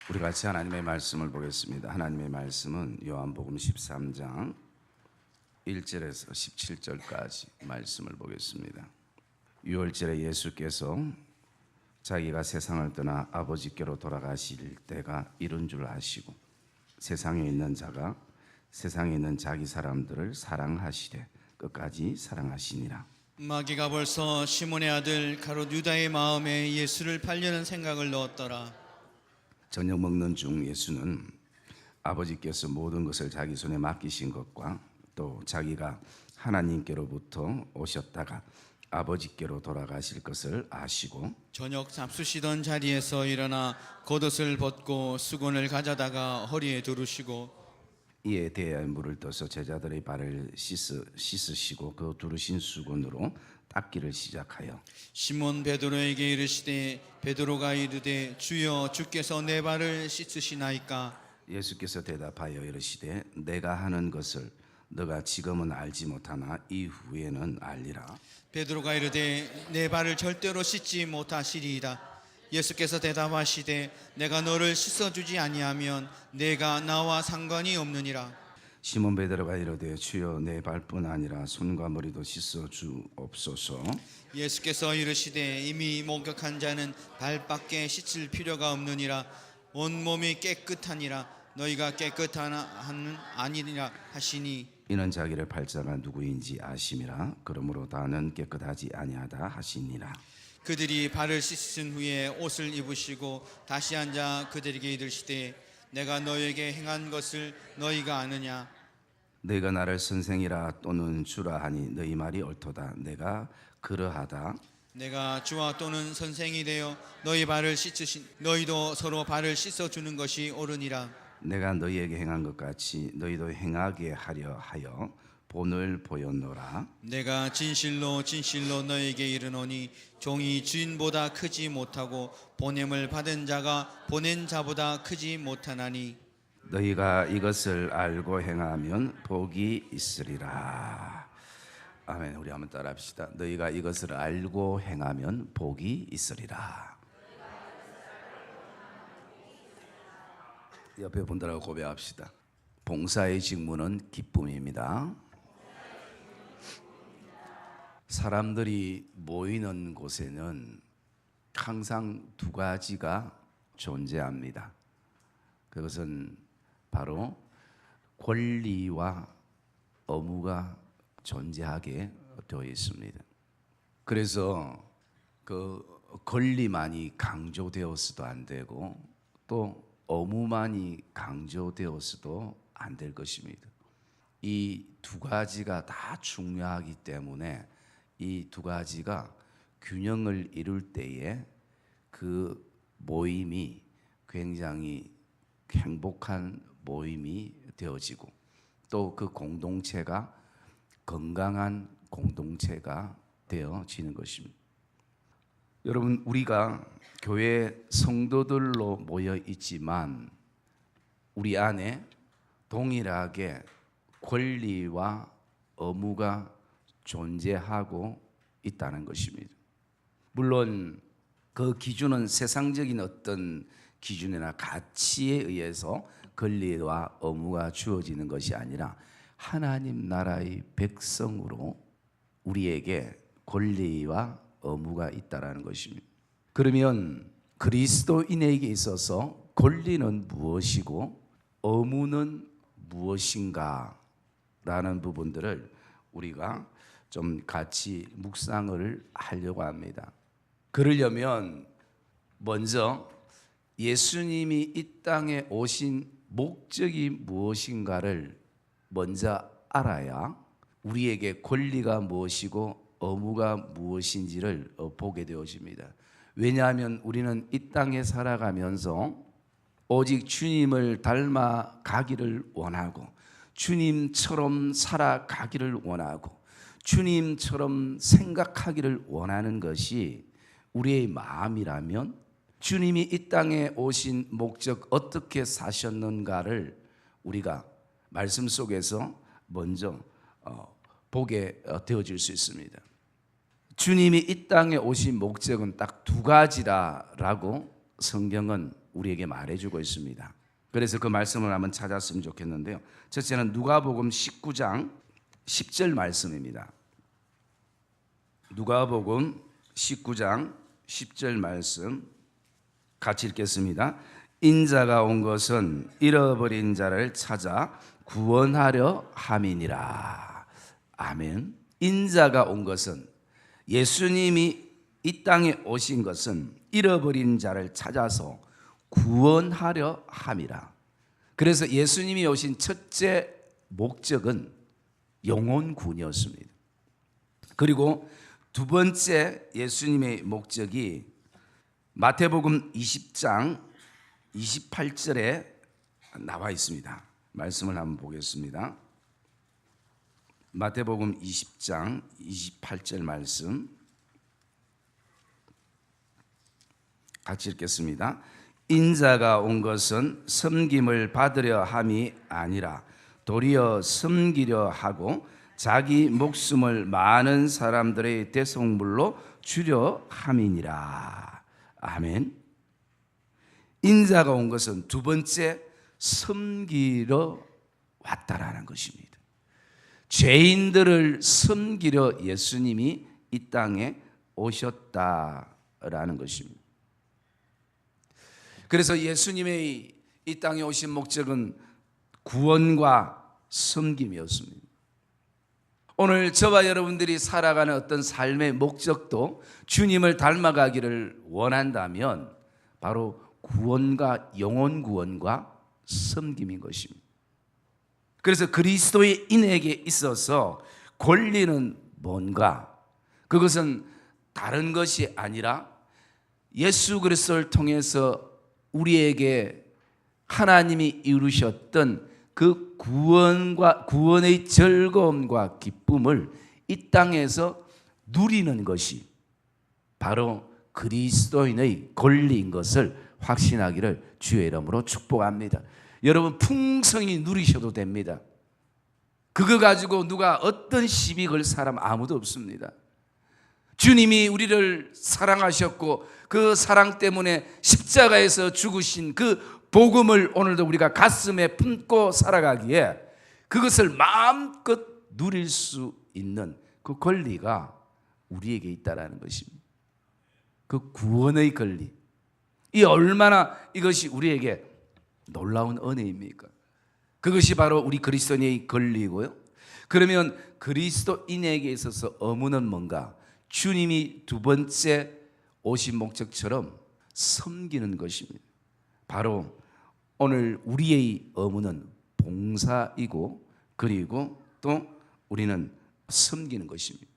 우리 같이 하나님의 말씀을 보겠습니다. 하나님의 말씀은 요한복음 13장 1절에서 17절까지 말씀을 보겠습니다. 6월절에 예수께서 자기가 세상을 떠나 아버지께로 돌아가실 때가 이른 줄 아시고 세상에 있는 자가 세상에 있는 자기 사람들을 사랑하시되 끝까지 사랑하시니라. 마귀가 벌써 시몬의 아들 가롯 유다의 마음에 예수를 팔려는 생각을 넣었더라. 저녁 먹는 중 예수는 아버지께서 모든 것을 자기 손에 맡기신 것과 또 자기가 하나님께로부터 오셨다가 아버지께로 돌아가실 것을 아시고 저녁 잡수시던 자리에서 일어나 겉옷을 벗고 수건을 가져다가 허리에 두르시고 이에 대야에 물을 떠서 제자들의 발을 씻으시고 그 두르신 수건으로 닦기를 시작하여 시몬 베드로에게 이르시되 베드로가 이르되 주여 주께서 내 발을 씻으시나이까. 예수께서 대답하여 이르시되 내가 하는 것을 너가 지금은 알지 못하나 이후에는 알리라. 베드로가 이르되 내 발을 절대로 씻지 못하시리이다. 예수께서 대답하시되 내가 너를 씻어주지 아니하면 내가 나와 상관이 없느니라. 시몬 베드로가 이르되 주여 내 발뿐 아니라 손과 머리도 씻어 주옵소서. 예수께서 이르시되 이미 목욕한 자는 발밖에 씻을 필요가 없느니라. 온 몸이 깨끗하니라. 너희가 깨끗한 아니니라 하시니 이는 자기를 팔자가 누구인지 아심이라. 그러므로 다는 깨끗하지 아니하다 하시니라. 그들이 발을 씻은 후에 옷을 입으시고 다시 앉아 그들에게 이르시되 내가 너에게 행한 것을 너희가 아느냐. 너희가 나를 선생이라 또는 주라 하니 너희 말이 옳도다. 내가 그러하다. 내가 주와 또는 선생이 되어 너희 발을 씻으신 너희도 서로 발을 씻어 주는 것이 옳으니라. 내가 너희에게 행한 것 같이 너희도 행하게 하려 하여 본을 보였노라. 내가 진실로 진실로 너에게 이르노니 종이 주인보다 크지 못하고 보냄을 받은 자가 보낸 자보다 크지 못하나니 너희가 이것을 알고 행하면 복이 있으리라. 아멘. 우리 한번 따라합시다. 너희가 이것을 알고 행하면 복이 있으리라. 옆에 분들하고 고백합시다. 봉사의 직무는 기쁨입니다. 사람들이 모이는 곳에는 항상 두 가지가 존재합니다. 그것은 바로 권리와 의무가 존재하게 되어 있습니다. 그래서 그 권리만이 강조되어서도 안 되고 또 의무만이 강조되어서도 안 될 것입니다. 이 두 가지가 다 중요하기 때문에 이 두 가지가 균형을 이룰 때에 그 모임이 굉장히 행복한 모임이 되어지고 또 그 공동체가 건강한 공동체가 되어지는 것입니다. 여러분, 우리가 교회 성도들로 모여 있지만 우리 안에 동일하게 권리와 의무가 존재하고 있다는 것입니다. 물론 그 기준은 세상적인 어떤 기준이나 가치에 의해서 권리와 의무가 주어지는 것이 아니라 하나님 나라의 백성으로 우리에게 권리와 의무가 있다라는 것입니다. 그러면 그리스도인에게 있어서 권리는 무엇이고 의무는 무엇인가 라는 부분들을 우리가 좀 같이 묵상을 하려고 합니다. 그러려면 먼저 예수님이 이 땅에 오신 목적이 무엇인가를 먼저 알아야 우리에게 권리가 무엇이고 의무가 무엇인지를 보게 되어집니다. 왜냐하면 우리는 이 땅에 살아가면서 오직 주님을 닮아 가기를 원하고 주님처럼 살아가기를 원하고 주님처럼 생각하기를 원하는 것이 우리의 마음이라면 주님이 이 땅에 오신 목적 어떻게 사셨는가를 우리가 말씀 속에서 먼저 보게 되어질 수 있습니다. 주님이 이 땅에 오신 목적은 딱 두 가지라고 성경은 우리에게 말해주고 있습니다. 그래서 그 말씀을 한번 찾았으면 좋겠는데요. 첫째는 누가복음 19장 10절 말씀입니다. 누가복음 19장 10절 말씀 같이 읽겠습니다. 인자가 온 것은 잃어버린 자를 찾아 구원하려 함이니라. 아멘. 인자가 온 것은, 예수님이 이 땅에 오신 것은 잃어버린 자를 찾아서 구원하려 함이라. 그래서 예수님이 오신 첫째 목적은 영혼 구원이었습니다. 그리고 두 번째 예수님의 목적이 마태복음 20장 28절에 나와 있습니다. 말씀을 한번 보겠습니다. 마태복음 20장 28절 말씀 같이 읽겠습니다. 인자가 온 것은 섬김을 받으려 함이 아니라 도리어 섬기려 하고 자기 목숨을 많은 사람들의 대속물로 주려 함이니라. 아멘. 인자가 온 것은 두 번째 섬기러 왔다라는 것입니다. 죄인들을 섬기려 예수님이 이 땅에 오셨다라는 것입니다. 그래서 예수님의 이 땅에 오신 목적은 구원과 섬김이었습니다. 오늘 저와 여러분들이 살아가는 어떤 삶의 목적도 주님을 닮아가기를 원한다면 바로 구원과 영혼 구원과 섬김인 것입니다. 그래서 그리스도인에게 있어서 권리는 뭔가? 그것은 다른 것이 아니라 예수 그리스도를 통해서 우리에게 하나님이 이루셨던 그 구원의 즐거움과 기쁨을 이 땅에서 누리는 것이 바로 그리스도인의 권리인 것을 확신하기를 주의 이름으로 축복합니다. 여러분 풍성히 누리셔도 됩니다. 그거 가지고 누가 어떤 시비 걸 사람 아무도 없습니다. 주님이 우리를 사랑하셨고 그 사랑 때문에 십자가에서 죽으신 그 복음을 오늘도 우리가 가슴에 품고 살아가기에 그것을 마음껏 누릴 수 있는 그 권리가 우리에게 있다라는 것입니다. 그 구원의 권리. 이 얼마나 이것이 우리에게 놀라운 은혜입니까? 그것이 바로 우리 그리스도인의 권리고요. 그러면 그리스도인에게 있어서 의무는 뭔가? 주님이 두 번째 오신 목적처럼 섬기는 것입니다. 바로 오늘 우리의 의무는 봉사이고 그리고 또 우리는 섬기는 것입니다.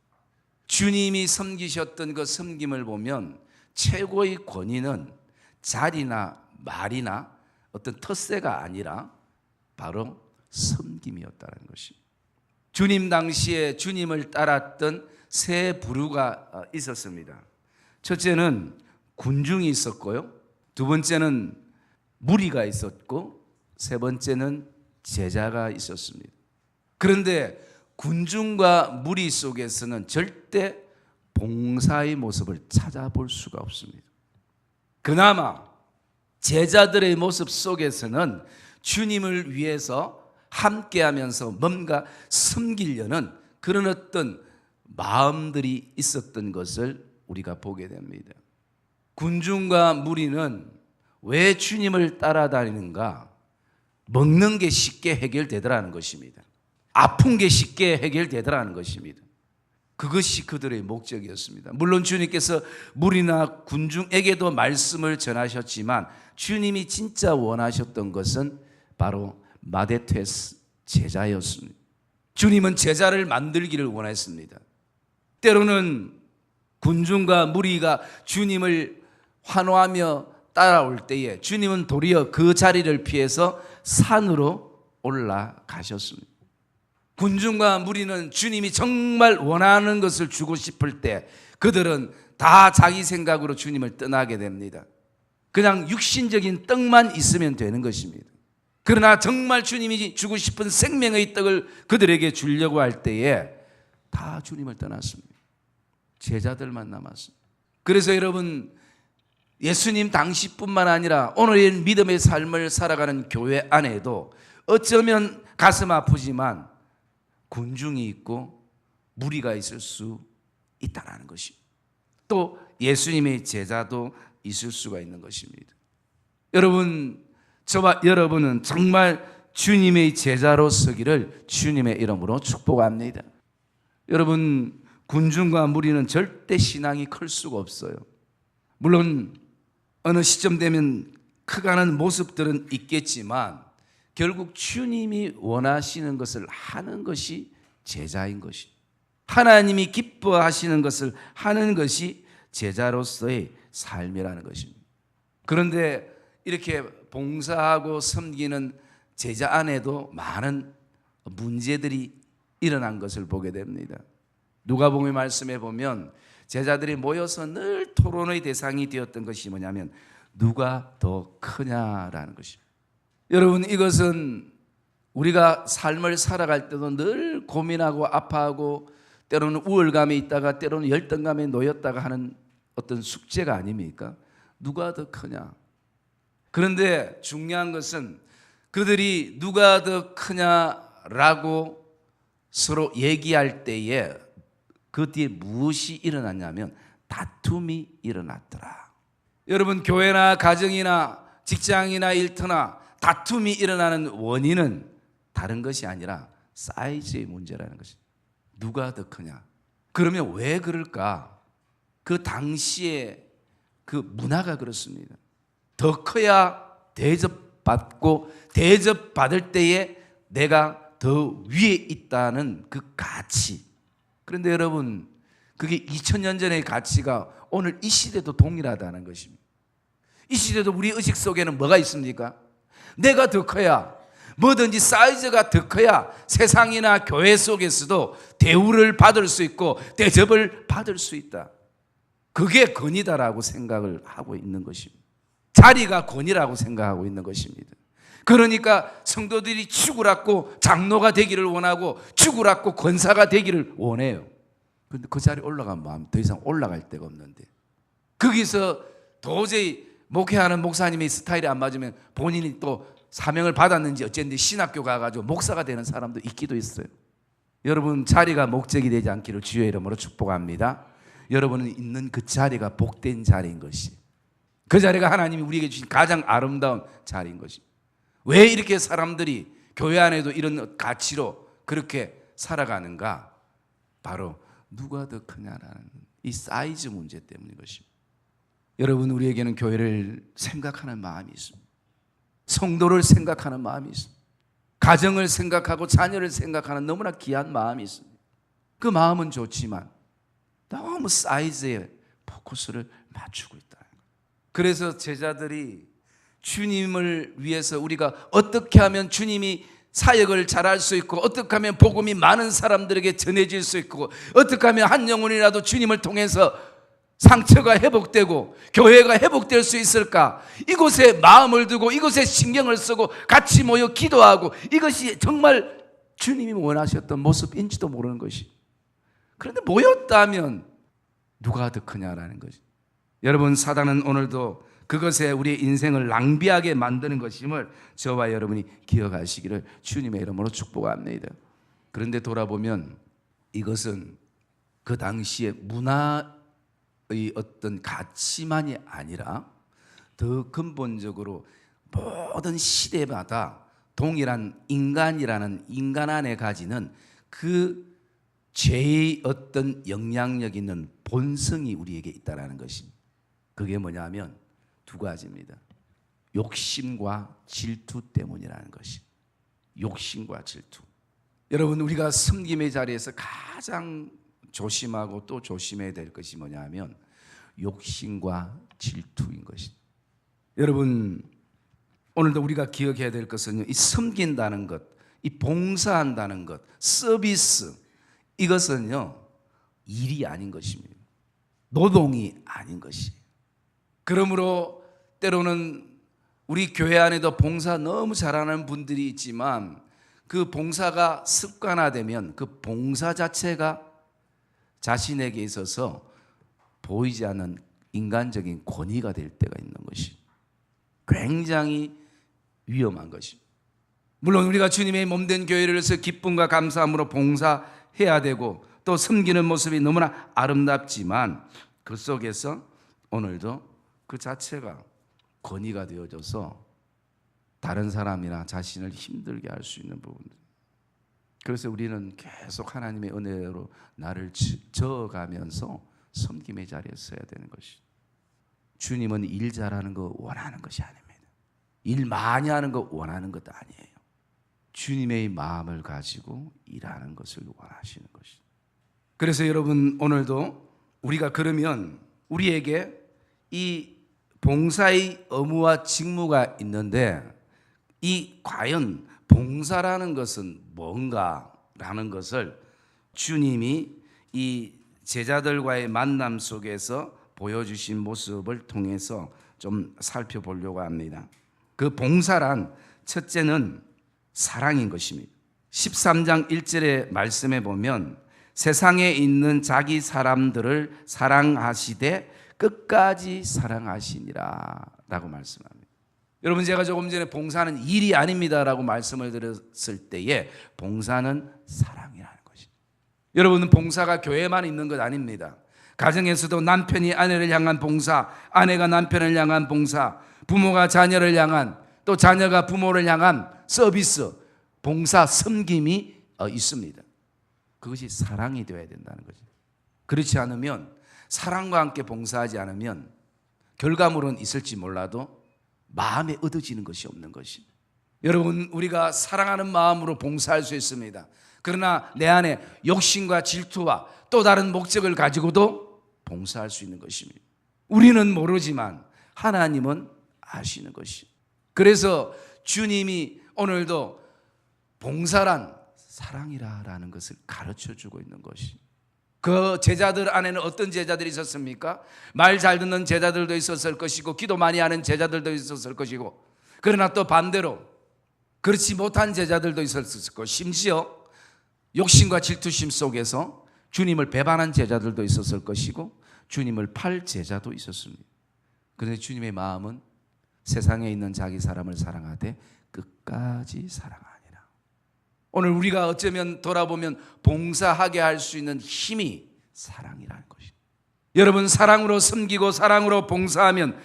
주님이 섬기셨던 그 섬김을 보면 최고의 권위는 자리나 말이나 어떤 텃세가 아니라 바로 섬김이었다는 것입니다. 주님 당시에 주님을 따랐던 세 부류가 있었습니다. 첫째는 군중이 있었고요. 두 번째는 무리가 있었고 세 번째는 제자가 있었습니다. 그런데 군중과 무리 속에서는 절대 봉사의 모습을 찾아볼 수가 없습니다. 그나마 제자들의 모습 속에서는 주님을 위해서 함께하면서 뭔가 섬기려는 그런 어떤 마음들이 있었던 것을 우리가 보게 됩니다. 군중과 무리는 왜 주님을 따라다니는가? 먹는 게 쉽게 해결되더라는 것입니다. 아픈 게 쉽게 해결되더라는 것입니다. 그것이 그들의 목적이었습니다. 물론 주님께서 무리나 군중에게도 말씀을 전하셨지만 주님이 진짜 원하셨던 것은 바로 마데테스 제자였습니다. 주님은 제자를 만들기를 원했습니다. 때로는 군중과 무리가 주님을 환호하며 따라올 때에 주님은 도리어 그 자리를 피해서 산으로 올라가셨습니다. 군중과 무리는 주님이 정말 원하는 것을 주고 싶을 때 그들은 다 자기 생각으로 주님을 떠나게 됩니다. 그냥 육신적인 떡만 있으면 되는 것입니다. 그러나 정말 주님이 주고 싶은 생명의 떡을 그들에게 주려고 할 때에 다 주님을 떠났습니다. 제자들만 남았습니다. 그래서 여러분 예수님 당시뿐만 아니라 오늘의 믿음의 삶을 살아가는 교회 안에도 어쩌면 가슴 아프지만 군중이 있고 무리가 있을 수 있다는 것입니다. 또 예수님의 제자도 있을 수가 있는 것입니다. 여러분, 저와 여러분은 정말 주님의 제자로 서기를 주님의 이름으로 축복합니다. 여러분, 군중과 무리는 절대 신앙이 클 수가 없어요. 물론 어느 시점 되면 커가는 모습들은 있겠지만 결국 주님이 원하시는 것을 하는 것이 제자인 것입니다. 하나님이 기뻐하시는 것을 하는 것이 제자로서의 삶이라는 것입니다. 그런데 이렇게 봉사하고 섬기는 제자 안에도 많은 문제들이 일어난 것을 보게 됩니다. 누가복음의 말씀에 보면 제자들이 모여서 늘 토론의 대상이 되었던 것이 뭐냐면 누가 더 크냐라는 것입니다. 여러분, 이것은 우리가 삶을 살아갈 때도 늘 고민하고 아파하고 때로는 우울감에 있다가 때로는 열등감에 놓였다가 하는 어떤 숙제가 아닙니까? 누가 더 크냐? 그런데 중요한 것은 그들이 누가 더 크냐라고 서로 얘기할 때에 그 뒤에 무엇이 일어났냐면 다툼이 일어났더라. 여러분, 교회나 가정이나 직장이나 일터나 다툼이 일어나는 원인은 다른 것이 아니라 사이즈의 문제라는 것입니다. 누가 더 크냐? 그러면 왜 그럴까? 그 당시에 그 문화가 그렇습니다. 더 커야 대접받고 대접받을 때에 내가 더 위에 있다는 그 가치. 그런데 여러분, 그게 2000년 전의 가치가 오늘 이 시대도 동일하다는 것입니다. 이 시대도 우리 의식 속에는 뭐가 있습니까? 내가 더 커야, 뭐든지 사이즈가 더 커야 세상이나 교회 속에서도 대우를 받을 수 있고 대접을 받을 수 있다. 그게 권위다라고 생각을 하고 있는 것입니다. 자리가 권위라고 생각하고 있는 것입니다. 그러니까 성도들이 죽으라고 장로가 되기를 원하고 죽으라고 권사가 되기를 원해요. 그런데 그 자리에 올라간 마음 더 이상 올라갈 데가 없는데, 거기서 도저히 목회하는 목사님의 스타일이 안 맞으면 본인이 또 사명을 받았는지 어쨌는지 신학교 가가지고 목사가 되는 사람도 있기도 있어요. 여러분, 자리가 목적이 되지 않기를 주의 이름으로 축복합니다. 여러분은 있는 그 자리가 복된 자리인 것이, 그 자리가 하나님이 우리에게 주신 가장 아름다운 자리인 것이. 왜 이렇게 사람들이 교회 안에도 이런 가치로 그렇게 살아가는가? 바로 누가 더 크냐라는 이 사이즈 문제 때문인 것입니다. 여러분, 우리에게는 교회를 생각하는 마음이 있습니다. 성도를 생각하는 마음이 있습니다. 가정을 생각하고 자녀를 생각하는 너무나 귀한 마음이 있습니다. 그 마음은 좋지만 너무 사이즈에 포커스를 맞추고 있다. 그래서 제자들이 주님을 위해서 우리가 어떻게 하면 주님이 사역을 잘할 수 있고 어떻게 하면 복음이 많은 사람들에게 전해질 수 있고 어떻게 하면 한 영혼이라도 주님을 통해서 상처가 회복되고 교회가 회복될 수 있을까? 이곳에 마음을 두고 이곳에 신경을 쓰고 같이 모여 기도하고 이것이 정말 주님이 원하셨던 모습인지도 모르는 것이. 그런데 모였다면 누가 더 크냐라는 것이. 여러분, 사단은 오늘도 그것에 우리의 인생을 낭비하게 만드는 것임을 저와 여러분이 기억하시기를 주님의 이름으로 축복합니다. 그런데 돌아보면 이것은 그 당시의 문화의 어떤 가치만이 아니라 더 근본적으로 모든 시대마다 동일한 인간이라는 인간 안에 가지는 그 죄의 어떤 영향력 있는 본성이 우리에게 있다는 것입니다. 그게 뭐냐면 두 가지입니다. 욕심과 질투 때문이라는 것이. 욕심과 질투. 여러분, 우리가 섬김의 자리에서 가장 조심하고 또 조심해야 될 것이 뭐냐면 욕심과 질투인 것이. 여러분, 오늘도 우리가 기억해야 될 것은 이 섬긴다는 것, 이 봉사한다는 것, 서비스, 이것은요 일이 아닌 것입니다. 노동이 아닌 것이. 그러므로 때로는 우리 교회 안에도 봉사 너무 잘하는 분들이 있지만 그 봉사가 습관화되면 그 봉사 자체가 자신에게 있어서 보이지 않는 인간적인 권위가 될 때가 있는 것이 굉장히 위험한 것입니다. 물론 우리가 주님의 몸된 교회를 위해서 기쁨과 감사함으로 봉사해야 되고 또 섬기는 모습이 너무나 아름답지만 그 속에서 오늘도 그 자체가 권위가 되어져서 다른 사람이나 자신을 힘들게 할 수 있는 부분들. 그래서 우리는 계속 하나님의 은혜로 나를 저어가면서 섬김의 자리에 서야 되는 것이. 주님은 일 잘하는 거 원하는 것이 아닙니다. 일 많이 하는 거 원하는 것도 아니에요. 주님의 마음을 가지고 일하는 것을 원하시는 것이. 그래서 여러분 오늘도 우리가 그러면 우리에게 이 봉사의 의무와 직무가 있는데 이 과연 봉사라는 것은 뭔가라는 것을 주님이 이 제자들과의 만남 속에서 보여주신 모습을 통해서 좀 살펴보려고 합니다. 그 봉사란 첫째는 사랑인 것입니다. 13장 1절의 말씀에 보면 세상에 있는 자기 사람들을 사랑하시되 끝까지 사랑하시니라 라고 말씀합니다. 여러분 제가 조금 전에 봉사는 일이 아닙니다 라고 말씀을 드렸을 때에 봉사는 사랑이라는 것입니다. 여러분 봉사가 교회만 있는 것 아닙니다. 가정에서도 남편이 아내를 향한 봉사, 아내가 남편을 향한 봉사, 부모가 자녀를 향한, 또 자녀가 부모를 향한 서비스, 봉사, 섬김이 있습니다. 그것이 사랑이 되어야 된다는 거죠. 그렇지 않으면, 사랑과 함께 봉사하지 않으면 결과물은 있을지 몰라도 마음에 얻어지는 것이 없는 것이. 여러분 우리가 사랑하는 마음으로 봉사할 수 있습니다. 그러나 내 안에 욕심과 질투와 또 다른 목적을 가지고도 봉사할 수 있는 것입니다. 우리는 모르지만 하나님은 아시는 것이. 그래서 주님이 오늘도 봉사란 사랑이라는 것을 가르쳐주고 있는 것이. 그 제자들 안에는 어떤 제자들이 있었습니까? 말 잘 듣는 제자들도 있었을 것이고 기도 많이 하는 제자들도 있었을 것이고, 그러나 또 반대로 그렇지 못한 제자들도 있었을 것이고, 심지어 욕심과 질투심 속에서 주님을 배반한 제자들도 있었을 것이고 주님을 팔 제자도 있었습니다. 그런데 주님의 마음은 세상에 있는 자기 사람을 사랑하되 끝까지 사랑하니라. 오늘 우리가 어쩌면 돌아보면 봉사하게 할 수 있는 힘이 사랑이라는 것입니다. 여러분 사랑으로 섬기고 사랑으로 봉사하면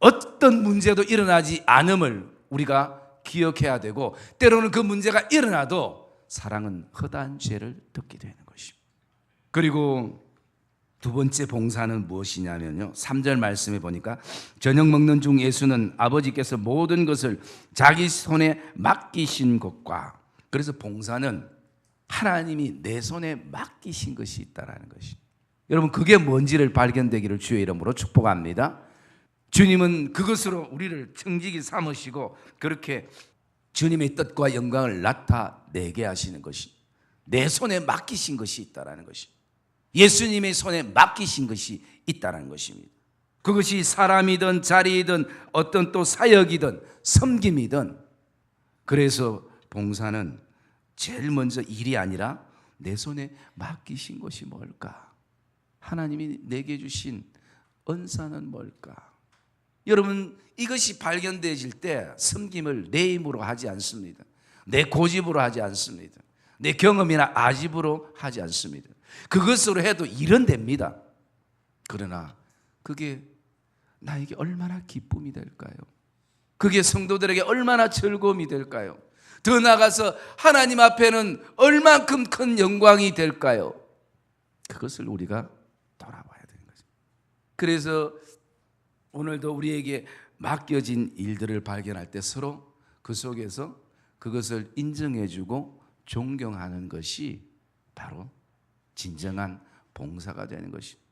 어떤 문제도 일어나지 않음을 우리가 기억해야 되고, 때로는 그 문제가 일어나도 사랑은 허다한 죄를 덮게 되는 것입니다. 그리고 두 번째 봉사는 무엇이냐면요, 3절 말씀에 보니까 저녁 먹는 중 예수는 아버지께서 모든 것을 자기 손에 맡기신 것과, 그래서 봉사는 하나님이 내 손에 맡기신 것이 있다는 것이. 여러분 그게 뭔지를 발견되기를 주의 이름으로 축복합니다. 주님은 그것으로 우리를 청지기 삼으시고 그렇게 주님의 뜻과 영광을 나타내게 하시는 것이, 내 손에 맡기신 것이 있다는 것이, 예수님의 손에 맡기신 것이 있다는 것입니다. 그것이 사람이든 자리이든 어떤 또 사역이든 섬김이든. 그래서 봉사는 제일 먼저 일이 아니라 내 손에 맡기신 것이 뭘까? 하나님이 내게 주신 은사는 뭘까? 여러분 이것이 발견되어질 때 섬김을 내 힘으로 하지 않습니다. 내 고집으로 하지 않습니다. 내 경험이나 아집으로 하지 않습니다. 그것으로 해도 일은 됩니다. 그러나 그게 나에게 얼마나 기쁨이 될까요? 그게 성도들에게 얼마나 즐거움이 될까요? 더 나아가서 하나님 앞에는 얼만큼 큰 영광이 될까요? 그것을 우리가 돌아봐야 되는 거죠. 그래서 오늘도 우리에게 맡겨진 일들을 발견할 때 서로 그 속에서 그것을 인정해주고 존경하는 것이 바로 진정한 봉사가 되는 것입니다.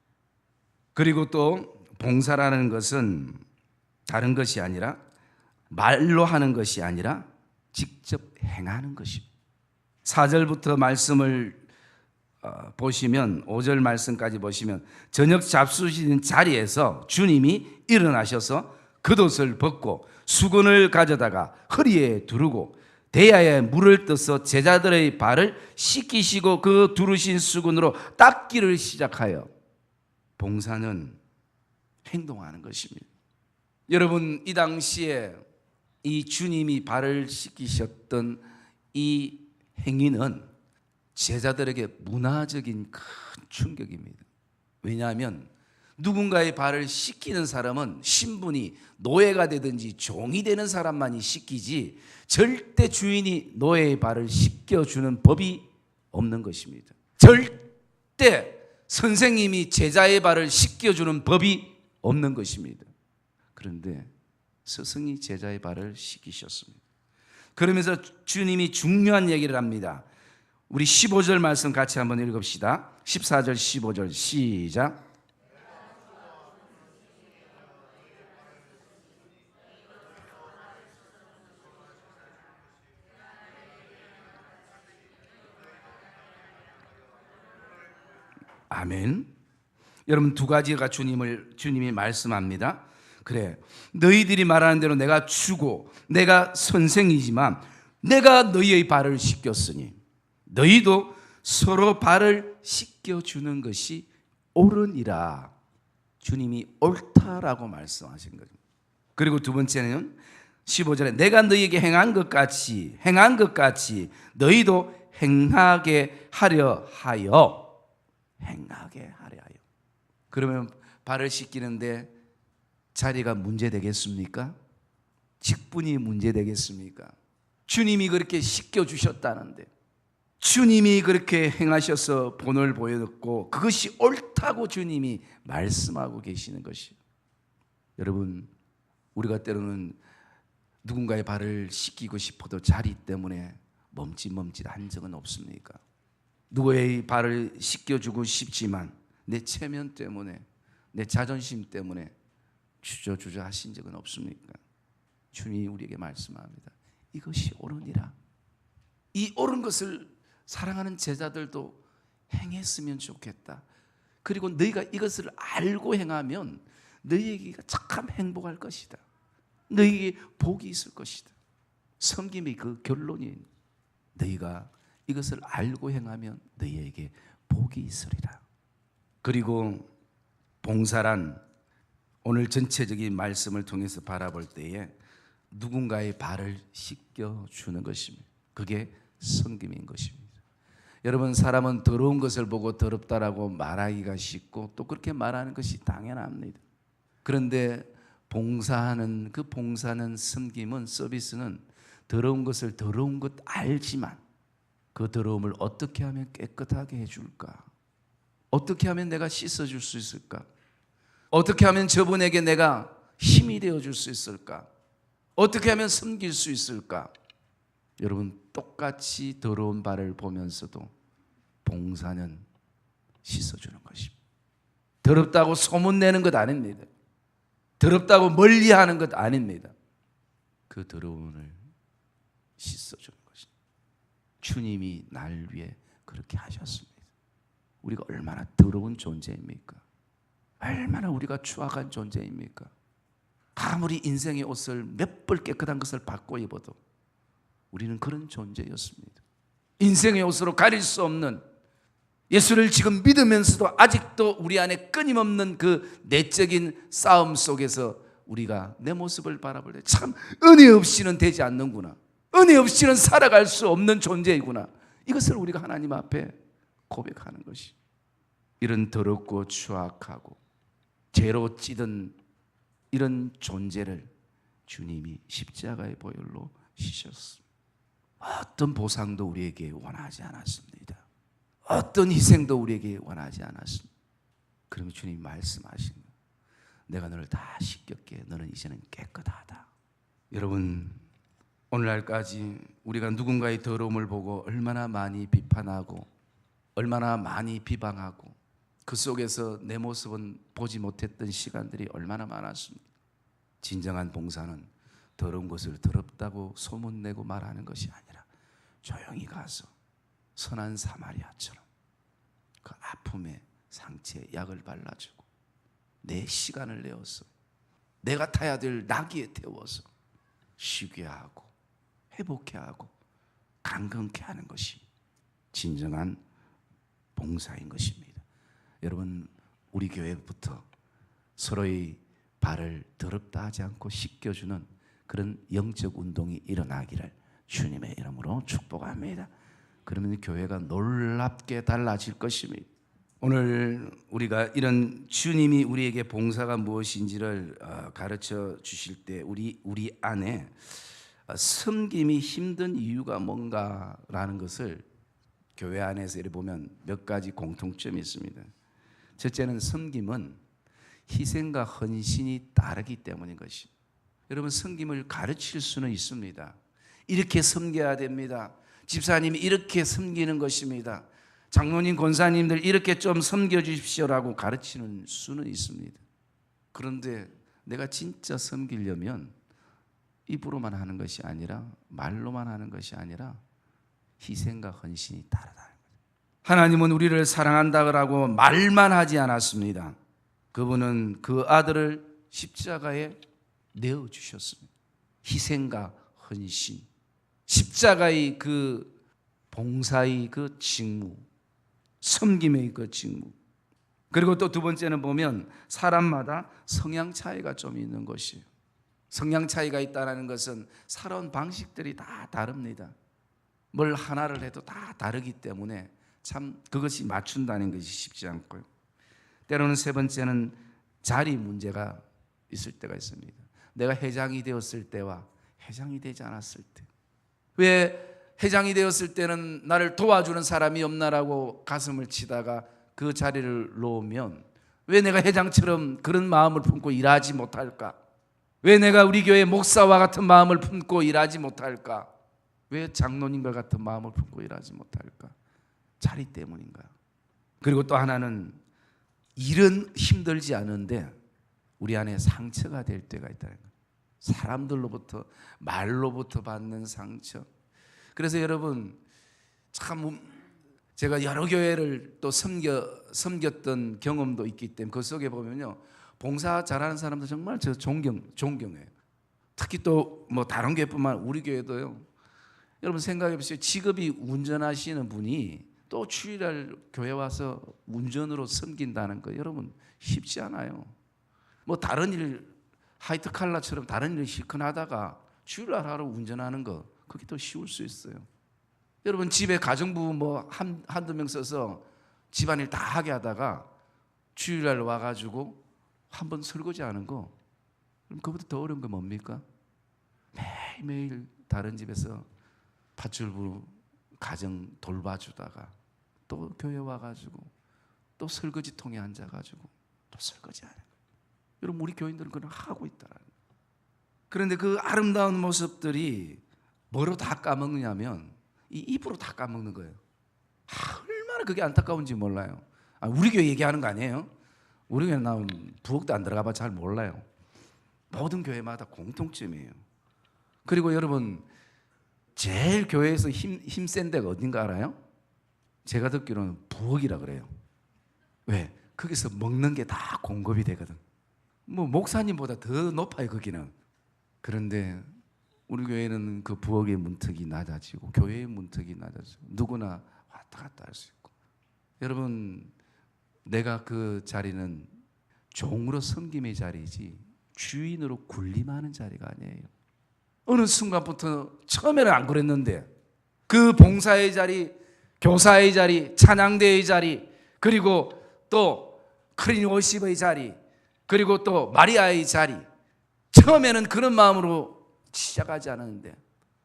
그리고 또 봉사라는 것은 다른 것이 아니라 말로 하는 것이 아니라 직접 행하는 것입니다. 4절부터 말씀을 보시면 5절 말씀까지 보시면 저녁 잡수시는 자리에서 주님이 일어나셔서 겉옷을 벗고 수건을 가져다가 허리에 두르고 대야에 물을 떠서 제자들의 발을 씻기시고 그 두르신 수건으로 닦기를 시작하여, 봉사는 행동하는 것입니다. 여러분, 이 당시에 이 주님이 발을 씻기셨던 이 행위는 제자들에게 문화적인 큰 충격입니다. 왜냐하면 누군가의 발을 씻기는 사람은 신분이 노예가 되든지 종이 되는 사람만이 씻기지 절대 주인이 노예의 발을 씻겨주는 법이 없는 것입니다. 절대 선생님이 제자의 발을 씻겨주는 법이 없는 것입니다. 그런데 스승이 제자의 발을 씻기셨습니다. 그러면서 주님이 중요한 얘기를 합니다. 우리 15절 말씀 같이 한번 읽읍시다. 14절 15절 시작. 아멘. 여러분, 두 가지가 주님이 말씀합니다. 그래, 너희들이 말하는 대로 내가 주고 내가 선생이지만 내가 너희의 발을 씻겼으니 너희도 서로 발을 씻겨주는 것이 옳으니라. 주님이 옳다라고 말씀하신 거죠. 그리고 두 번째는 15절에 내가 너희에게 행한 것 같이 너희도 행하게 하려 하여. 그러면 발을 씻기는데 자리가 문제되겠습니까? 직분이 문제되겠습니까? 주님이 그렇게 씻겨주셨다는데, 주님이 그렇게 행하셔서 본을 보여줬고 그것이 옳다고 주님이 말씀하고 계시는 것이에요. 여러분, 우리가 때로는 누군가의 발을 씻기고 싶어도 자리 때문에 멈칫한 적은 없습니까? 누구의 발을 씻겨주고 싶지만 내 체면 때문에, 내 자존심 때문에 주저주저 하신 적은 없습니까? 주님이 우리에게 말씀합니다. 이것이 옳으니라. 이 옳은 것을 사랑하는 제자들도 행했으면 좋겠다. 그리고 너희가 이것을 알고 행하면 너희에게 참 행복할 것이다. 너희에게 복이 있을 것이다. 섬김의 그 결론이 너희가 이것을 알고 행하면 너희에게 복이 있으리라. 그리고 봉사란 오늘 전체적인 말씀을 통해서 바라볼 때에 누군가의 발을 씻겨주는 것입니다. 그게 섬김인 것입니다. 여러분, 사람은 더러운 것을 보고 더럽다라고 말하기가 쉽고 또 그렇게 말하는 것이 당연합니다. 그런데 봉사하는 섬김은, 서비스는 더러운 것을 더러운 것 알지만 그 더러움을 어떻게 하면 깨끗하게 해줄까? 어떻게 하면 내가 씻어줄 수 있을까? 어떻게 하면 저분에게 내가 힘이 되어줄 수 있을까? 어떻게 하면 섬길 수 있을까? 여러분, 똑같이 더러운 발을 보면서도 봉사는 씻어주는 것입니다. 더럽다고 소문내는 것 아닙니다. 더럽다고 멀리하는 것 아닙니다. 그 더러움을 씻어주는 것입니다. 주님이 날 위해 그렇게 하셨습니다. 우리가 얼마나 더러운 존재입니까? 얼마나 우리가 추악한 존재입니까? 아무리 인생의 옷을 몇 벌 깨끗한 것을 받고 입어도 우리는 그런 존재였습니다. 인생의 옷으로 가릴 수 없는, 예수를 지금 믿으면서도 아직도 우리 안에 끊임없는 그 내적인 싸움 속에서 우리가 내 모습을 바라볼 때 참 은혜 없이는 되지 않는구나, 은혜 없이는 살아갈 수 없는 존재이구나, 이것을 우리가 하나님 앞에 고백하는 것이, 이런 더럽고 추악하고 죄로 찌든 이런 존재를 주님이 십자가의 보혈로 씻었습니다. 어떤 보상도 우리에게 원하지 않았습니다. 어떤 희생도 우리에게 원하지 않았습니다. 그러면 주님이 말씀하신 거예요. 내가 너를 다 씻겼기에 너는 이제는 깨끗하다. 여러분, 오늘날까지 우리가 누군가의 더러움을 보고 얼마나 많이 비판하고 얼마나 많이 비방하고 그 속에서 내 모습은 보지 못했던 시간들이 얼마나 많았습니다. 진정한 봉사는 더러운 것을 더럽다고 소문내고 말하는 것이 아니라 조용히 가서 선한 사마리아처럼 그 아픔의 상처에 약을 발라주고 내 시간을 내어서 내가 타야 될 나귀에 태워서 쉬게 하고 회복해 하고 강건케 하는 것이 진정한 봉사인 것입니다. 여러분, 우리 교회부터 서로의 발을 더럽다 하지 않고 씻겨주는 그런 영적 운동이 일어나기를 주님의 이름으로 축복합니다. 그러면 교회가 놀랍게 달라질 것입니다. 오늘 우리가 이런 주님이 우리에게 봉사가 무엇인지를 가르쳐 주실 때 우리 안에 섬김이 힘든 이유가 뭔가라는 것을 교회 안에서 이렇게 보면 몇 가지 공통점이 있습니다. 첫째는 섬김은 희생과 헌신이 다르기 때문인 것입니다. 여러분, 섬김을 가르칠 수는 있습니다. 이렇게 섬겨야 됩니다. 집사님이 이렇게 섬기는 것입니다. 장로님, 권사님들 이렇게 좀 섬겨주십시오라고 가르치는 수는 있습니다. 그런데 내가 진짜 섬기려면 입으로만 하는 것이 아니라, 말로만 하는 것이 아니라 희생과 헌신이 다르다. 하나님은 우리를 사랑한다고 말만 하지 않았습니다. 그분은 그 아들을 십자가에 내어주셨습니다. 희생과 헌신, 십자가의 그 봉사의 그 직무, 섬김의 그 직무. 그리고 또 두 번째는 보면 사람마다 성향 차이가 좀 있는 것이에요. 성향 차이가 있다는 것은 살아온 방식들이 다 다릅니다. 뭘 하나를 해도 다 다르기 때문에 참 그것이 맞춘다는 것이 쉽지 않고요. 때로는 세 번째는 자리 문제가 있을 때가 있습니다. 내가 회장이 되었을 때와 회장이 되지 않았을 때, 왜 회장이 되었을 때는 나를 도와주는 사람이 없나라고 가슴을 치다가 그 자리를 놓으면 왜 내가 회장처럼 그런 마음을 품고 일하지 못할까? 왜 내가 우리 교회 목사와 같은 마음을 품고 일하지 못할까? 왜 장로님과 같은 마음을 품고 일하지 못할까? 자리 때문인가? 그리고 또 하나는 일은 힘들지 않은데 우리 안에 상처가 될 때가 있다는 거예요. 사람들로부터, 말로부터 받는 상처. 그래서 여러분, 참 제가 여러 교회를 또 섬겼던 경험도 있기 때문에 그 속에 보면요, 봉사 잘하는 사람들 정말 저 존경해요. 특히 또 뭐 다른 교회뿐만 아니라 우리 교회도요. 여러분 생각해 보세요. 직업이 운전하시는 분이 또 주일날 교회 와서 운전으로 섬긴다는 거, 여러분 쉽지 않아요. 뭐 다른 일, 하이트 칼라처럼 다른 일을 실컷 하다가 주일날 하러 운전하는 거, 그게 더 쉬울 수 있어요. 여러분 집에 가정부 뭐 한두 명 써서 집안일 다 하게 하다가 주일날 와가지고 한번 설거지하는 거, 그럼 그보다 더 어려운 거 뭡니까? 매일매일 다른 집에서 밧줄부 가정 돌봐주다가 또 교회 와가지고 또 설거지통에 앉아가지고 또 설거지하는 거예요. 여러분 우리 교인들은 그걸 하고 있다라는 거예요. 그런데 그 아름다운 모습들이 뭐로 다 까먹느냐면 이 입으로 다 까먹는 거예요. 얼마나 그게 안타까운지 몰라요. 우리 교회 얘기하는 거 아니에요? 우리 교회 나온 부엌도 안 들어가봐 잘 몰라요. 모든 교회마다 공통점이에요. 그리고 여러분 제일 교회에서 힘센 데가 어딘가 알아요? 제가 듣기로는 부엌이라 그래요. 왜? 거기서 먹는 게 다 공급이 되거든. 뭐 목사님보다 더 높아요 거기는. 그런데 우리 교회는 그 부엌의 문턱이 낮아지고 교회의 문턱이 낮아지고 누구나 왔다 갔다 할 수 있고. 여러분 내가 그 자리는 종으로 섬김의 자리이지 주인으로 군림하는 자리가 아니에요. 어느 순간부터, 처음에는 안 그랬는데 그 봉사의 자리, 교사의 자리, 찬양대의 자리, 그리고 또 크린 워십의 자리, 그리고 또 마리아의 자리, 처음에는 그런 마음으로 시작하지 않았는데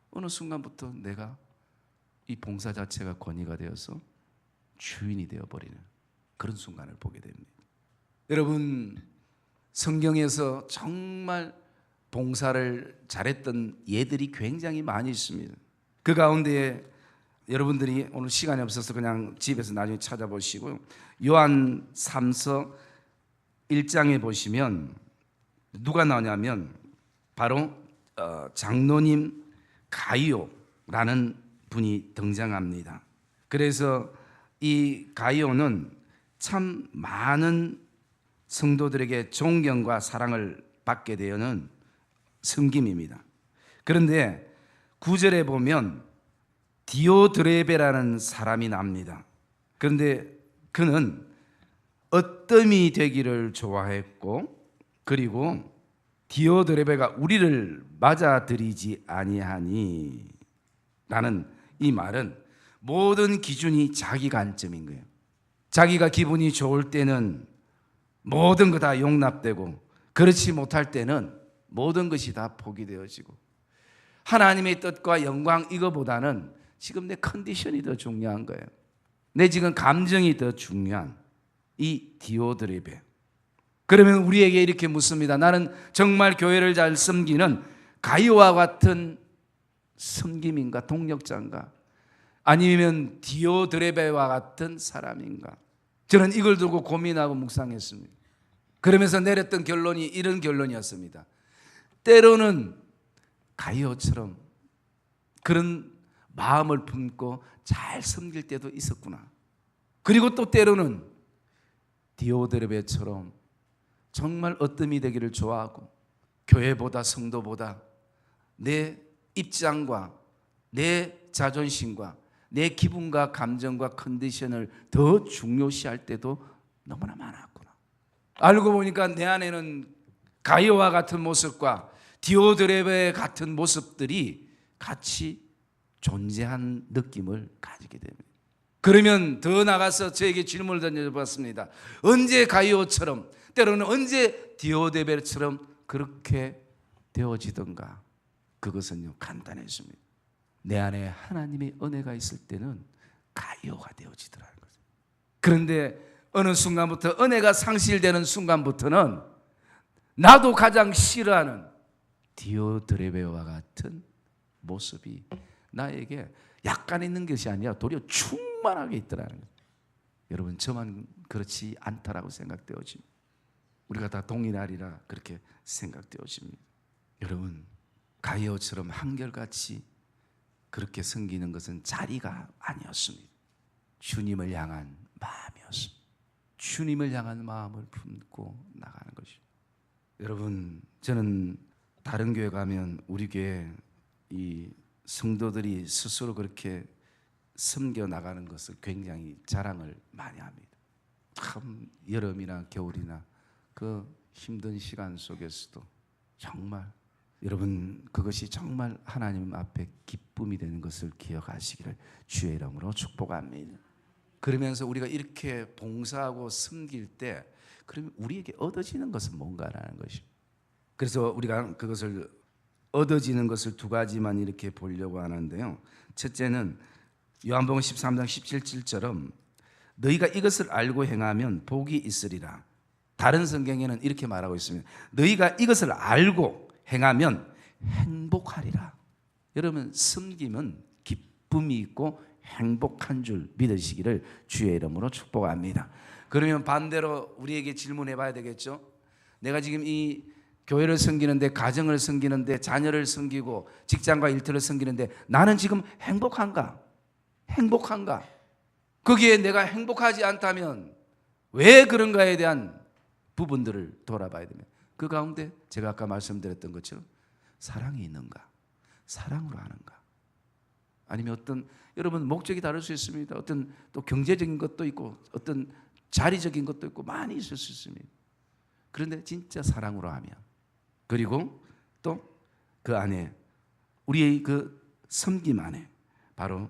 어느 순간부터 내가 이 봉사 자체가 권위가 되어서 주인이 되어버리는 그런 순간을 보게 됩니다. 여러분 성경에서 정말 봉사를 잘했던 예들이 굉장히 많이 있습니다. 그 가운데 여러분들이 오늘 시간이 없어서 그냥 집에서 나중에 찾아보시고 요한 3서 1장에 보시면 누가 나오냐면 바로 장로님 가이오라는 분이 등장합니다. 그래서 이 가이오는 참 많은 성도들에게 존경과 사랑을 받게 되는 섬김입니다. 그런데 9절에 보면 디오드레베라는 사람이 납니다. 그런데 그는 어뜸이 되기를 좋아했고 그리고 디오드레베가 우리를 맞아들이지 아니하니 라는 이 말은 모든 기준이 자기 관점인 거예요. 자기가 기분이 좋을 때는 모든 거 다 용납되고, 그렇지 못할 때는 모든 것이 다 포기되어지고, 하나님의 뜻과 영광 이거보다는 지금 내 컨디션이 더 중요한 거예요. 내 지금 감정이 더 중요한 이 디오드레베. 그러면 우리에게 이렇게 묻습니다. 나는 정말 교회를 잘 섬기는 가이오와 같은 섬김인가, 동력자인가? 아니면 디오드레베와 같은 사람인가? 저는 이걸 두고 고민하고 묵상했습니다. 그러면서 내렸던 결론이 이런 결론이었습니다. 때로는 가이오처럼 그런 마음을 품고 잘 섬길 때도 있었구나. 그리고 또 때로는 디오드레베처럼 정말 어뜸이 되기를 좋아하고, 교회보다 성도보다 내 입장과 내 자존심과 내 기분과 감정과 컨디션을 더 중요시할 때도 너무나 많았구나. 알고 보니까 내 안에는 가이오와 같은 모습과 디오드레베 같은 모습들이 같이 존재한 느낌을 가지게 됩니다. 그러면 더 나가서 저에게 질문을 던져봤습니다. 언제 가이오처럼, 때로는 언제 디오드레베처럼 그렇게 되어지던가? 그것은요, 간단했습니다. 내 안에 하나님의 은혜가 있을 때는 가이오가 되어지더라는 거죠. 그런데 어느 순간부터, 은혜가 상실되는 순간부터는 나도 가장 싫어하는 디오드레베와 같은 모습이 나에게 약간 있는 것이 아니라 도리어 충만하게 있더라는 거예요. 여러분, 저만 그렇지 않다라고 생각되어집니다. 우리가 다 동일하리라 그렇게 생각되어집니다. 여러분, 가이오처럼 한결같이 그렇게 섬기는 것은 자리가 아니었습니다. 주님을 향한 마음이었습니다. 주님을 향한 마음을 품고 나가는 것입니다. 여러분, 저는 다른 교회 가면 우리 교회 이 성도들이 스스로 그렇게 섬겨 나가는 것을 굉장히 자랑을 많이 합니다. 참 여름이나 겨울이나 그 힘든 시간 속에서도 정말, 여러분, 그것이 정말 하나님 앞에 기쁨이 되는 것을 기억하시기를 주의 이름으로 축복합니다. 그러면서 우리가 이렇게 봉사하고 섬길 때, 그러면 우리에게 얻어지는 것은 뭔가라는 것입니다. 그래서 우리가 그것을, 얻어지는 것을 두 가지만 이렇게 보려고 하는데요. 첫째는 요한복음 13장 17절처럼 너희가 이것을 알고 행하면 복이 있으리라. 다른 성경에는 이렇게 말하고 있습니다. 너희가 이것을 알고 행하면 행복하리라. 여러분, 섬김은 기쁨이 있고 행복한 줄 믿으시기를 주의 이름으로 축복합니다. 그러면 반대로 우리에게 질문해 봐야 되겠죠. 내가 지금 이 교회를 섬기는데, 가정을 섬기는데, 자녀를 섬기고 직장과 일터를 섬기는데 나는 지금 행복한가? 행복한가? 거기에 내가 행복하지 않다면 왜 그런가에 대한 부분들을 돌아봐야 됩니다. 그 가운데 제가 아까 말씀드렸던 것처럼 사랑이 있는가? 사랑으로 하는가? 아니면 어떤, 여러분, 목적이 다를 수 있습니다. 어떤 또 경제적인 것도 있고 어떤 자리적인 것도 있고 많이 있을 수 있습니다. 그런데 진짜 사랑으로 하면, 그리고 또 그 안에 우리의 그 섬김 안에 바로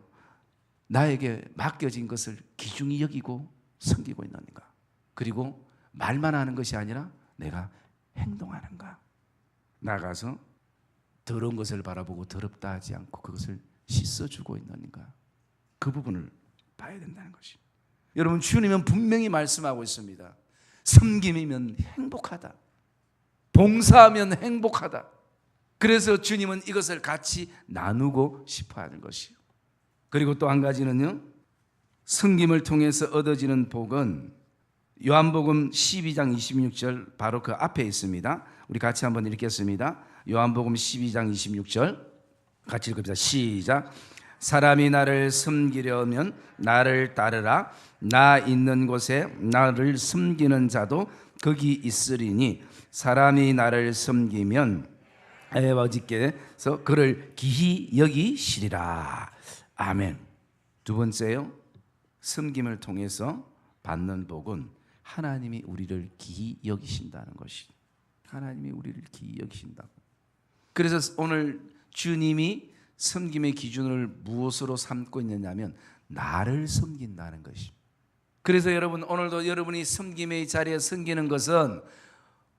나에게 맡겨진 것을 귀중히 여기고 섬기고 있는가? 그리고 말만 하는 것이 아니라 내가 행동하는가? 나가서 더러운 것을 바라보고 더럽다 하지 않고 그것을 씻어주고 있는가? 그 부분을 봐야 된다는 것입니다. 여러분, 주님은 분명히 말씀하고 있습니다. 섬김이면 행복하다. 봉사하면 행복하다. 그래서 주님은 이것을 같이 나누고 싶어 하는 것이요. 그리고 또 한 가지는요, 섬김을 통해서 얻어지는 복은 요한복음 12장 26절 바로 그 앞에 있습니다. 우리 같이 한번 읽겠습니다. 요한복음 12장 26절 같이 읽읍시다. 시작. 사람이 나를 섬기려면 나를 따르라. 나 있는 곳에 나를 섬기는 자도 거기 있으리니 사람이 나를 섬기면 아버지께서 그를 기히 여기시리라. 아멘. 두 번째요, 섬김을 통해서 받는 복은 하나님이 우리를 기히 여기신다는 것이. 하나님이 우리를 귀히 여기신다고. 그래서 오늘 주님이 섬김의 기준을 무엇으로 삼고 있느냐면 나를 섬긴다는 것입니다. 그래서 여러분, 오늘도 여러분이 섬김의 자리에 섬기는 것은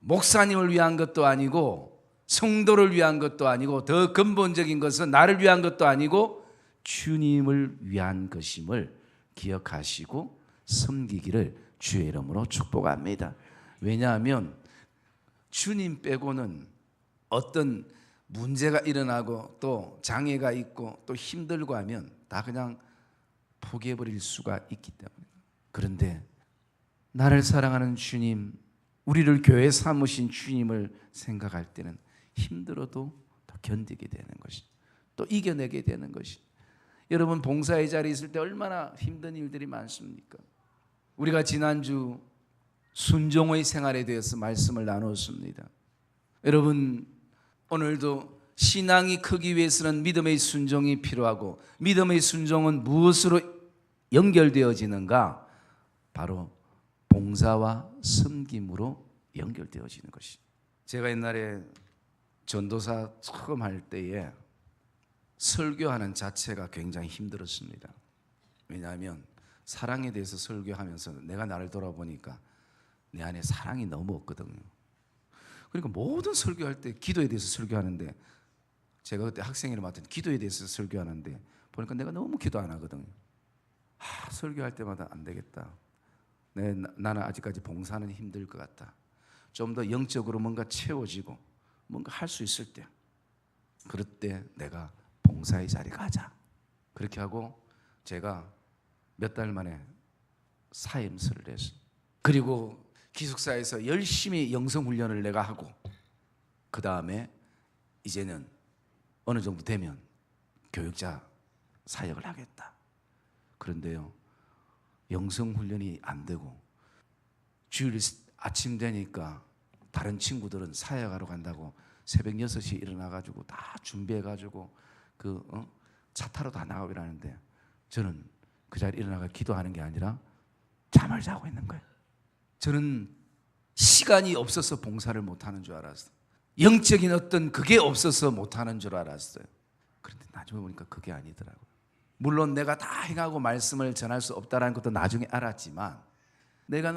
목사님을 위한 것도 아니고 성도를 위한 것도 아니고 더 근본적인 것은 나를 위한 것도 아니고 주님을 위한 것임을 기억하시고 섬기기를 주의 이름으로 축복합니다. 왜냐하면 주님 빼고는 어떤 문제가 일어나고 또 장애가 있고 또 힘들고 하면 다 그냥 포기해버릴 수가 있기 때문에. 그런데 나를 사랑하는 주님, 우리를 교회 삼으신 주님을 생각할 때는 힘들어도 더 견디게 되는 것이, 또 이겨내게 되는 것이. 여러분, 봉사의 자리에 있을 때 얼마나 힘든 일들이 많습니까? 우리가 지난주 순종의 생활에 대해서 말씀을 나눴습니다. 여러분, 오늘도 신앙이 크기 위해서는 믿음의 순종이 필요하고, 믿음의 순종은 무엇으로 연결되어지는가? 바로 봉사와 섬김으로 연결되어지는 것이. 제가 옛날에 전도사 처음 할 때에 설교하는 자체가 굉장히 힘들었습니다. 왜냐하면 사랑에 대해서 설교하면서 내가 나를 돌아보니까 내 안에 사랑이 너무 없거든요. 그러니까 모든 설교할 때 기도에 대해서 설교하는데, 제가 그때 학생회를 맡은 기도에 대해서 설교하는데 보니까 내가 너무 기도 안 하거든요. 설교할 때마다 안 되겠다. 나는 아직까지 봉사는 힘들 것 같다. 좀 더 영적으로 뭔가 채워지고 뭔가 할 수 있을 때, 그럴 때 내가 봉사의 자리에 가자. 그렇게 하고 제가 몇 달 만에 사임설을 했어요. 그리고 기숙사에서 열심히 영성훈련을 내가 하고, 그 다음에 이제는 어느 정도 되면 교육자 사역을 하겠다. 그런데요, 영성훈련이 안 되고 주일 아침 되니까 다른 친구들은 사역하러 간다고 새벽 6시에 일어나가지고 다 준비해가지고 차 타러 다 나가고 이러는데, 저는 그 자리에 일어나가 기도하는 게 아니라 잠을 자고 있는 거예요. 저는 시간이 없어서 봉사를 못하는 줄 알았어요. 영적인 어떤 그게 없어서 못하는 줄 알았어요. 그런데 나중에 보니까 그게 아니더라고요. 물론 내가 다 행하고 말씀을 전할 수 없다는 것도 나중에 알았지만, 내가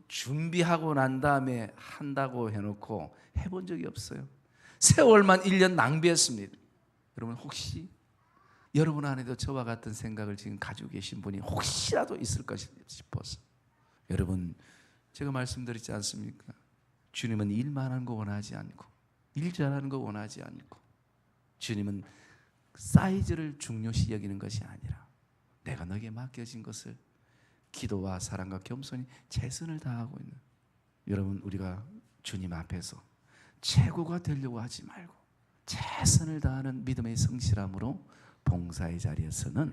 준비하고 난 다음에 한다고 해놓고 해본 적이 없어요. 세월만 1년 낭비했습니다. 여러분, 혹시 여러분 안에도 저와 같은 생각을 지금 가지고 계신 분이 혹시라도 있을 것이 싶어서. 여러분, 제가 말씀드리지 않습니까? 주님은 일만 하는 거 원하지 않고, 일 잘하는 거 원하지 않고, 주님은 사이즈를 중요시 여기는 것이 아니라 내가 너에게 맡겨진 것을 기도와 사랑과 겸손히 최선을 다하고 있는, 여러분, 우리가 주님 앞에서 최고가 되려고 하지 말고 최선을 다하는 믿음의 성실함으로 봉사의 자리에서는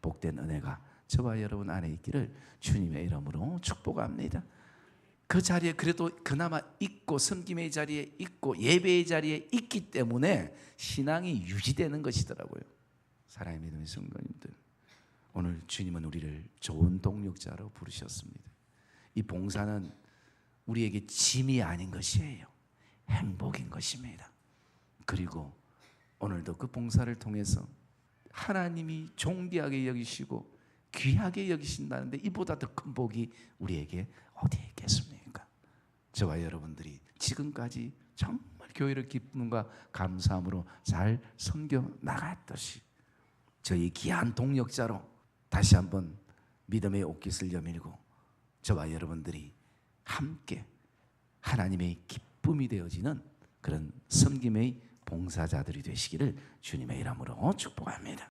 복된 은혜가 저와 여러분 안에 있기를 주님의 이름으로 축복합니다. 그 자리에 그래도 그나마 있고, 섬김의 자리에 있고, 예배의 자리에 있기 때문에 신앙이 유지되는 것이더라고요. 사랑의 믿음의 성도님들, 오늘 주님은 우리를 좋은 동력자로 부르셨습니다. 이 봉사는 우리에게 짐이 아닌 것이에요. 행복인 것입니다. 그리고 오늘도 그 봉사를 통해서 하나님이 존귀하게 여기시고 귀하게 여기신다는데, 이보다 더 큰 복이 우리에게 어디에 있겠습니까? 저와 여러분들이 지금까지 정말 교회를 기쁨과 감사함으로 잘 섬겨 나갔듯이, 저희 귀한 동력자로 다시 한번 믿음의 옷깃을 여밀고 저와 여러분들이 함께 하나님의 기쁨이 되어지는 그런 섬김의 봉사자들이 되시기를 주님의 이름으로 축복합니다.